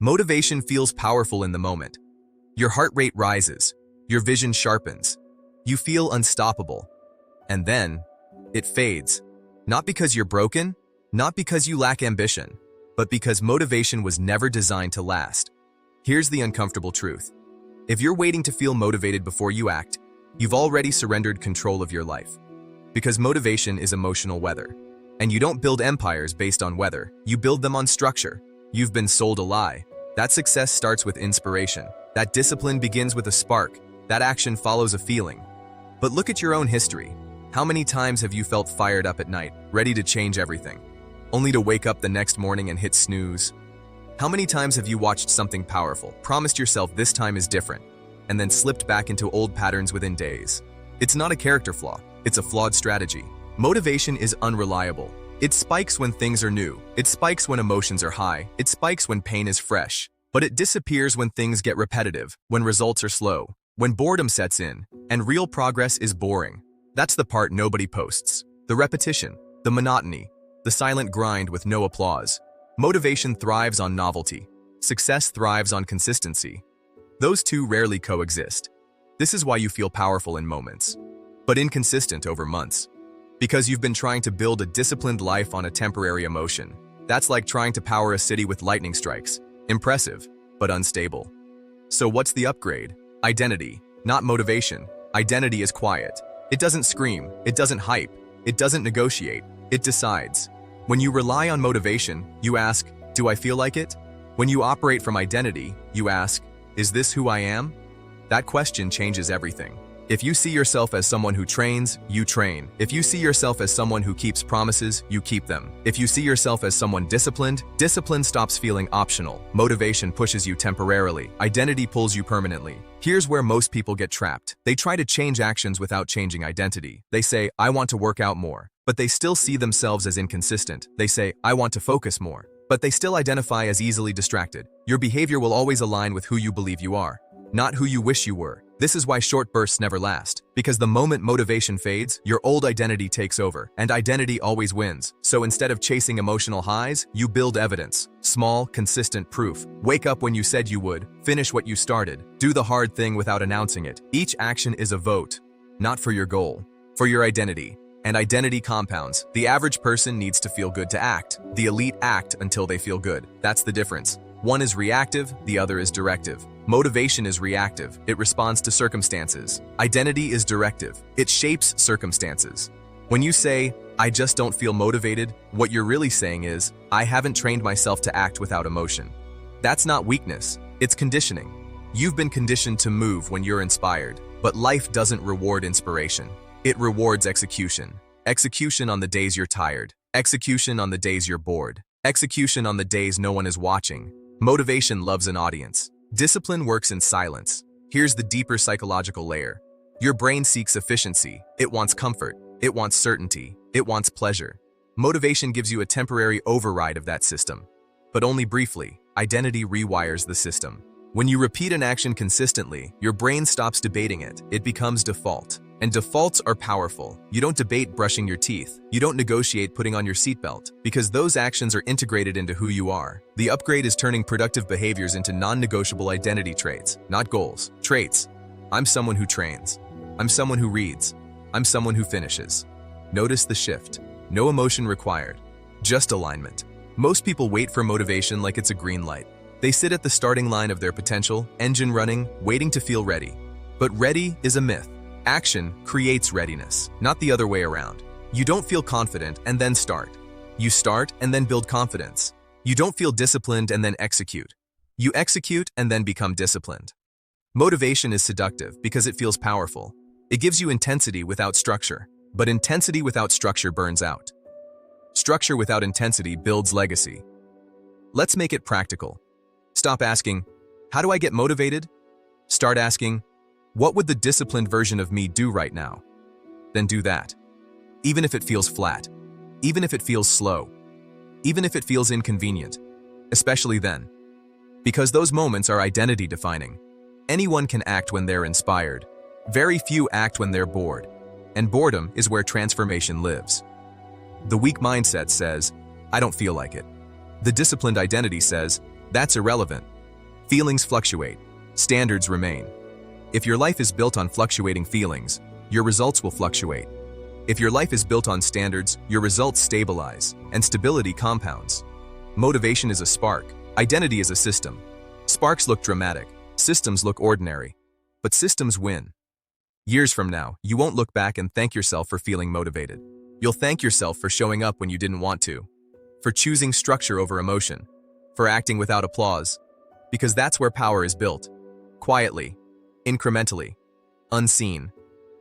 Motivation feels powerful in the moment. Your heart rate rises, your vision sharpens, you feel unstoppable. And then, it fades. Not because you're broken, not because you lack ambition, but because motivation was never designed to last. Here's the uncomfortable truth. If you're waiting to feel motivated before you act, you've already surrendered control of your life. Because motivation is emotional weather. And you don't build empires based on weather, you build them on structure. You've been sold a lie. That success starts with inspiration. That discipline begins with a spark. That action follows a feeling. But look at your own history. How many times have you felt fired up at night, ready to change everything, only to wake up the next morning and hit snooze? How many times have you watched something powerful, promised yourself this time is different, and then slipped back into old patterns within days? It's not a character flaw, it's a flawed strategy. Motivation is unreliable. It spikes when things are new. It spikes when emotions are high. It spikes when pain is fresh. But it disappears when things get repetitive, when results are slow, when boredom sets in, and real progress is boring. That's the part nobody posts. The repetition, the monotony, the silent grind with no applause. Motivation thrives on novelty. Success thrives on consistency. Those two rarely coexist. This is why you feel powerful in moments, but inconsistent over months. Because you've been trying to build a disciplined life on a temporary emotion. That's like trying to power a city with lightning strikes. Impressive, but unstable. So what's the upgrade? Identity, not motivation. Identity is quiet. It doesn't scream, it doesn't hype, it doesn't negotiate, it decides. When you rely on motivation, you ask, do I feel like it? When you operate from identity, you ask, is this who I am? That question changes everything. If you see yourself as someone who trains, you train. If you see yourself as someone who keeps promises, you keep them. If you see yourself as someone disciplined, discipline stops feeling optional. Motivation pushes you temporarily. Identity pulls you permanently. Here's where most people get trapped. They try to change actions without changing identity. They say, I want to work out more, but they still see themselves as inconsistent. They say, I want to focus more, but they still identify as easily distracted. Your behavior will always align with who you believe you are, not who you wish you were. This is why short bursts never last. Because the moment motivation fades, your old identity takes over, and identity always wins. So instead of chasing emotional highs, you build evidence. Small, consistent proof. Wake up when you said you would. Finish what you started. Do the hard thing without announcing it. Each action is a vote, not for your goal, for your identity. And identity compounds. The average person needs to feel good to act. The elite act until they feel good. That's the difference. One is reactive, the other is directive. Motivation is reactive. It responds to circumstances. Identity is directive. It shapes circumstances. When you say, I just don't feel motivated, what you're really saying is, I haven't trained myself to act without emotion. That's not weakness, it's conditioning. You've been conditioned to move when you're inspired, but life doesn't reward inspiration. It rewards execution. Execution on the days you're tired. Execution on the days you're bored. Execution on the days no one is watching. Motivation loves an audience. Discipline works in silence. Here's the deeper psychological layer. Your brain seeks efficiency. It wants comfort. It wants certainty. It wants pleasure. Motivation gives you a temporary override of that system. But only briefly. Identity rewires the system. When you repeat an action consistently, your brain stops debating it. It becomes default. And defaults are powerful. You don't debate brushing your teeth. You don't negotiate putting on your seatbelt, because those actions are integrated into who you are. The upgrade is turning productive behaviors into non-negotiable identity traits, not goals. Traits. I'm someone who trains. I'm someone who reads. I'm someone who finishes. Notice the shift. No emotion required. Just alignment. Most people wait for motivation like it's a green light. They sit at the starting line of their potential, engine running, waiting to feel ready. But ready is a myth. Action creates readiness, not the other way around. You don't feel confident and then start. You start and then build confidence. You don't feel disciplined and then execute. You execute and then become disciplined. Motivation is seductive because it feels powerful. It gives you intensity without structure, but intensity without structure burns out. Structure without intensity builds legacy. Let's make it practical. Stop asking, how do I get motivated? Start asking, what would the disciplined version of me do right now? Then do that. Even if it feels flat, even if it feels slow, even if it feels inconvenient, especially then. Because those moments are identity defining. Anyone can act when they're inspired. Very few act when they're bored. And boredom is where transformation lives. The weak mindset says, I don't feel like it. The disciplined identity says, that's irrelevant. Feelings fluctuate. Standards remain. If your life is built on fluctuating feelings, your results will fluctuate. If your life is built on standards, your results stabilize, and stability compounds. Motivation is a spark. Identity is a system. Sparks look dramatic. Systems look ordinary. But systems win. Years from now, you won't look back and thank yourself for feeling motivated. You'll thank yourself for showing up when you didn't want to, for choosing structure over emotion, for acting without applause, because that's where power is built. Quietly, incrementally, unseen.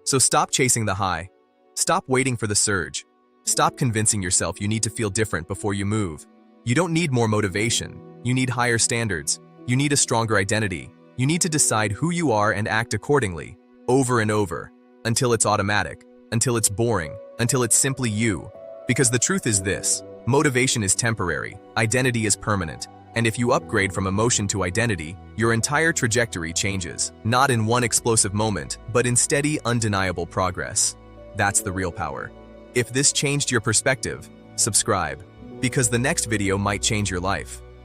So stop chasing the high. Stop waiting for the surge. Stop convincing yourself you need to feel different before you move. You don't need more motivation. You need higher standards. You need a stronger identity. You need to decide who you are and act accordingly, over and over, until it's automatic, until it's boring, until it's simply you. Because the truth is this: motivation is temporary, identity is permanent. And if you upgrade from emotion to identity, your entire trajectory changes, not in one explosive moment, but in steady, undeniable progress. That's the real power. If this changed your perspective, subscribe, because the next video might change your life.